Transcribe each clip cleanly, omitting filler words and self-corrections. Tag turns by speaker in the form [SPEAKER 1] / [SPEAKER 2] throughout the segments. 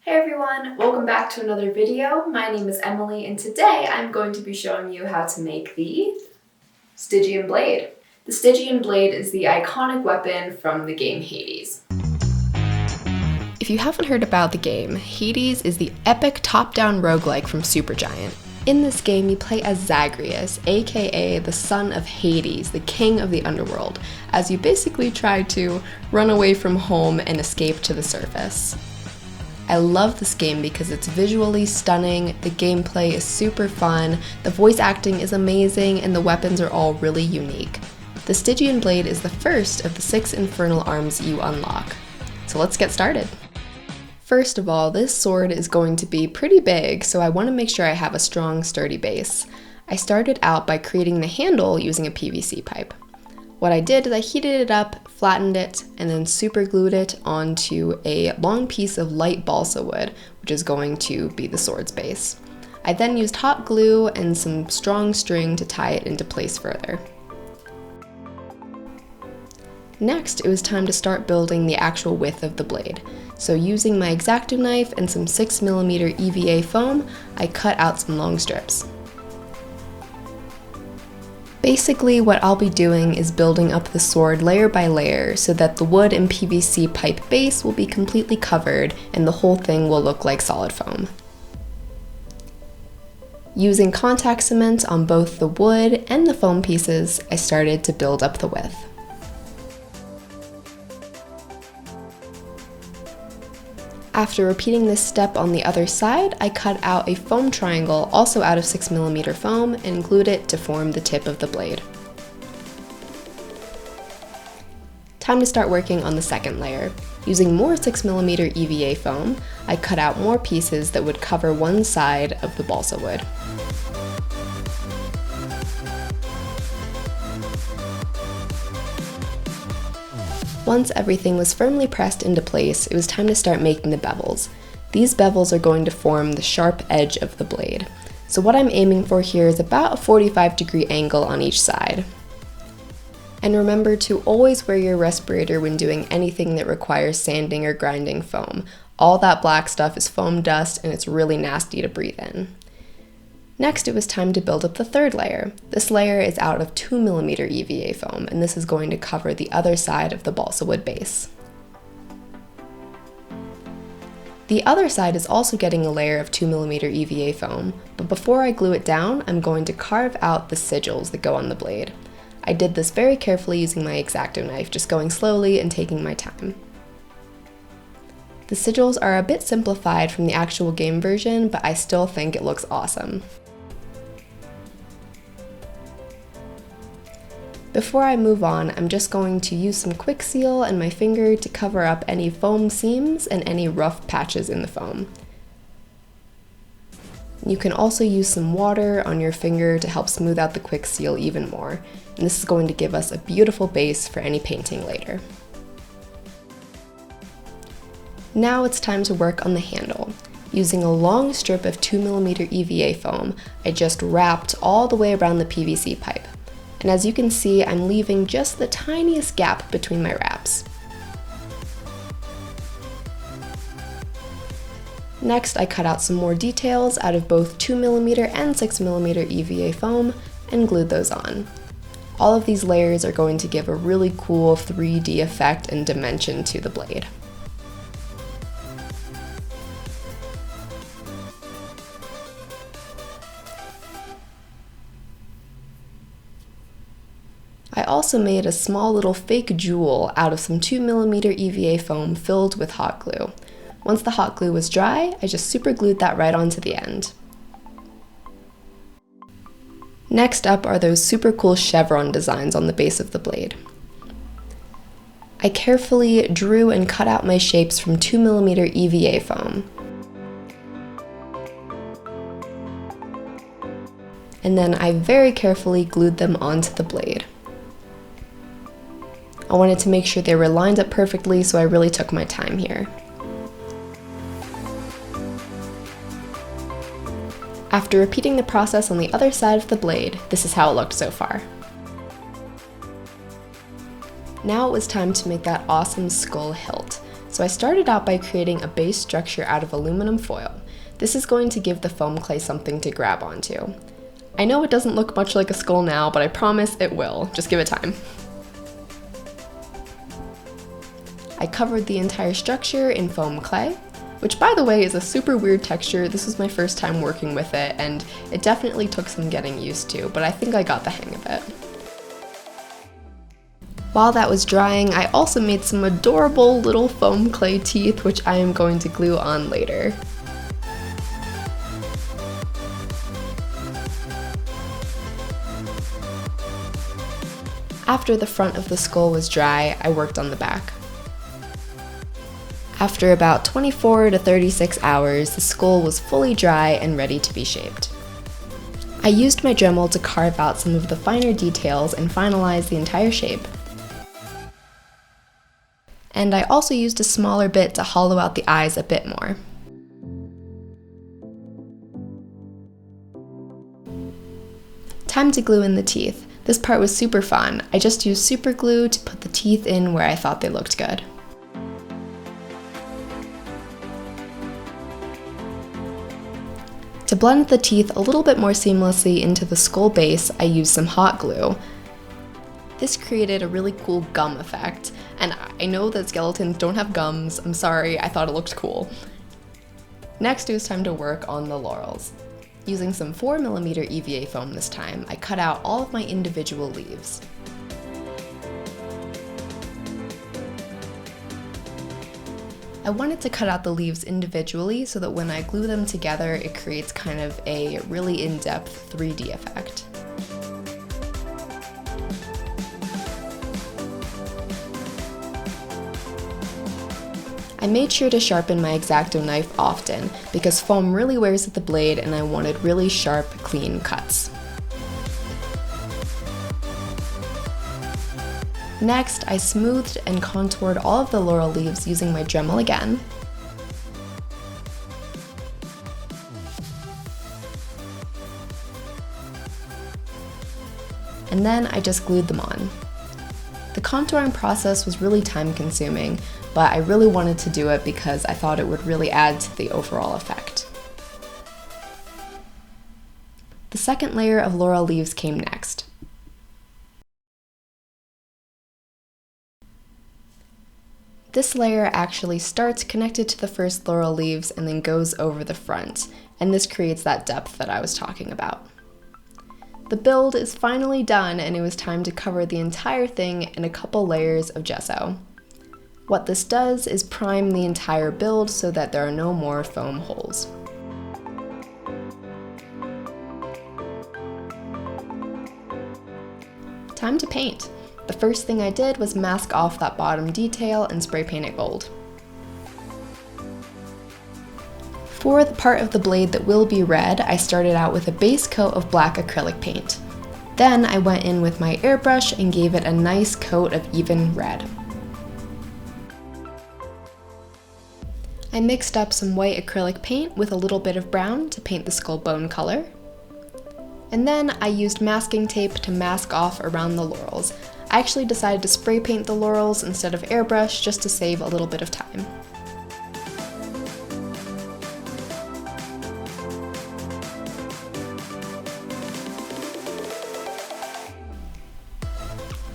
[SPEAKER 1] Hey everyone, welcome back to another video. My name is Emily and today I'm going to be showing you how to make the Stygian Blade. The Stygian Blade is the iconic weapon from the game Hades. If you haven't heard about the game, Hades is the epic top-down roguelike from Supergiant. In this game, you play as Zagreus, aka the son of Hades, the king of the underworld, as you basically try to run away from home and escape to the surface. I love this game because it's visually stunning, the gameplay is super fun, the voice acting is amazing, and the weapons are all really unique. The Stygian Blade is the first of the 6 Infernal Arms you unlock. So let's get started. First of all, this sword is going to be pretty big, so I want to make sure I have a strong, sturdy base. I started out by creating the handle using a PVC pipe. What I did is I heated it up, flattened it, and then super glued it onto a long piece of light balsa wood, which is going to be the sword's base. I then used hot glue and some strong string to tie it into place further. Next, it was time to start building the actual width of the blade. So using my X-Acto knife and some 6mm EVA foam, I cut out some long strips. Basically, what I'll be doing is building up the sword layer by layer so that the wood and PVC pipe base will be completely covered and the whole thing will look like solid foam. Using contact cement on both the wood and the foam pieces, I started to build up the width. After repeating this step on the other side, I cut out a foam triangle also out of 6mm foam and glued it to form the tip of the blade. Time to start working on the second layer. Using more 6mm EVA foam, I cut out more pieces that would cover one side of the balsa wood. Once everything was firmly pressed into place, it was time to start making the bevels. These bevels are going to form the sharp edge of the blade. So what I'm aiming for here is about a 45-degree angle on each side. And remember to always wear your respirator when doing anything that requires sanding or grinding foam. All that black stuff is foam dust and it's really nasty to breathe in. Next, it was time to build up the third layer. This layer is out of 2mm EVA foam, and this is going to cover the other side of the balsa wood base. The other side is also getting a layer of 2mm EVA foam, but before I glue it down, I'm going to carve out the sigils that go on the blade. I did this very carefully using my X-Acto knife, just going slowly and taking my time. The sigils are a bit simplified from the actual game version, but I still think it looks awesome. Before I move on, I'm just going to use some quick seal and my finger to cover up any foam seams and any rough patches in the foam. You can also use some water on your finger to help smooth out the quick seal even more, and this is going to give us a beautiful base for any painting later. Now it's time to work on the handle. Using a long strip of 2mm EVA foam, I just wrapped all the way around the PVC pipe. And as you can see, I'm leaving just the tiniest gap between my wraps. Next, I cut out some more details out of both 2mm and 6mm EVA foam and glued those on. All of these layers are going to give a really cool 3D effect and dimension to the blade. I also made a small little fake jewel out of some 2mm EVA foam filled with hot glue. Once the hot glue was dry, I just super glued that right onto the end. Next up are those super cool chevron designs on the base of the blade. I carefully drew and cut out my shapes from 2mm EVA foam. And then I very carefully glued them onto the blade. I wanted to make sure they were lined up perfectly, so I really took my time here. After repeating the process on the other side of the blade, this is how it looked so far. Now it was time to make that awesome skull hilt. So I started out by creating a base structure out of aluminum foil. This is going to give the foam clay something to grab onto. I know it doesn't look much like a skull now, but I promise it will. Just give it time. I covered the entire structure in foam clay, which by the way is a super weird texture. This was my first time working with it, and it definitely took some getting used to, but I think I got the hang of it. While that was drying, I also made some adorable little foam clay teeth, which I am going to glue on later. After the front of the skull was dry, I worked on the back. After about 24 to 36 hours, the skull was fully dry and ready to be shaped. I used my Dremel to carve out some of the finer details and finalize the entire shape. And I also used a smaller bit to hollow out the eyes a bit more. Time to glue in the teeth. This part was super fun. I just used super glue to put the teeth in where I thought they looked good. To blend the teeth a little bit more seamlessly into the skull base, I used some hot glue. This created a really cool gum effect, and I know that skeletons don't have gums. I'm sorry, I thought it looked cool. Next, it was time to work on the laurels. Using some 4mm EVA foam this time, I cut out all of my individual leaves. I wanted to cut out the leaves individually so that when I glue them together, it creates kind of a really in-depth 3D effect. I made sure to sharpen my X-Acto knife often because foam really wears at the blade and I wanted really sharp, clean cuts. Next, I smoothed and contoured all of the laurel leaves using my Dremel again. And then I just glued them on. The contouring process was really time consuming, but I really wanted to do it because I thought it would really add to the overall effect. The second layer of laurel leaves came next. This layer actually starts connected to the first laurel leaves and then goes over the front, and this creates that depth that I was talking about. The build is finally done and it was time to cover the entire thing in a couple layers of gesso. What this does is prime the entire build so that there are no more foam holes. Time to paint. The first thing I did was mask off that bottom detail and spray paint it gold. For the part of the blade that will be red, I started out with a base coat of black acrylic paint. Then I went in with my airbrush and gave it a nice coat of even red. I mixed up some white acrylic paint with a little bit of brown to paint the skull bone color. And then I used masking tape to mask off around the laurels. I actually decided to spray paint the laurels instead of airbrush just to save a little bit of time.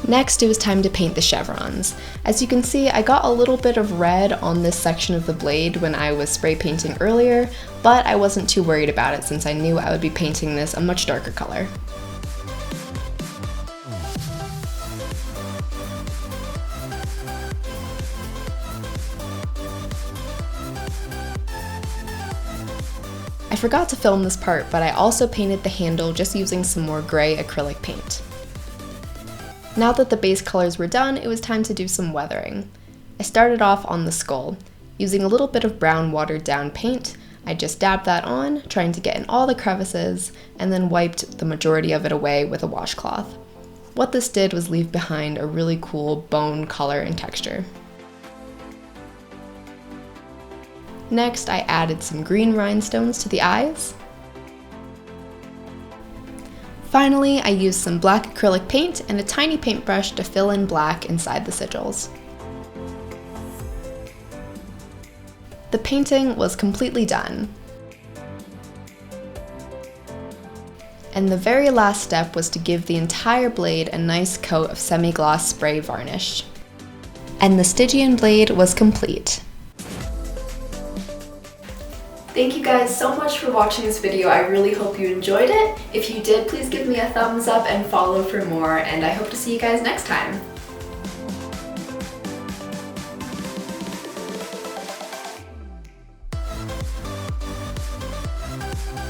[SPEAKER 1] Next, it was time to paint the chevrons. As you can see, I got a little bit of red on this section of the blade when I was spray painting earlier, but I wasn't too worried about it since I knew I would be painting this a much darker color. I forgot to film this part, but I also painted the handle just using some more gray acrylic paint. Now that the base colors were done, it was time to do some weathering. I started off on the skull. Using a little bit of brown watered down paint, I just dabbed that on, trying to get in all the crevices, and then wiped the majority of it away with a washcloth. What this did was leave behind a really cool bone color and texture. Next, I added some green rhinestones to the eyes. Finally, I used some black acrylic paint and a tiny paintbrush to fill in black inside the sigils. the painting was completely done. And the very last step was to give the entire blade a nice coat of semi-gloss spray varnish. And the Stygian blade was complete. Thank you guys so much for watching this video. I really hope you enjoyed it. If you did, please give me a thumbs up and follow for more, and I hope to see you guys next time.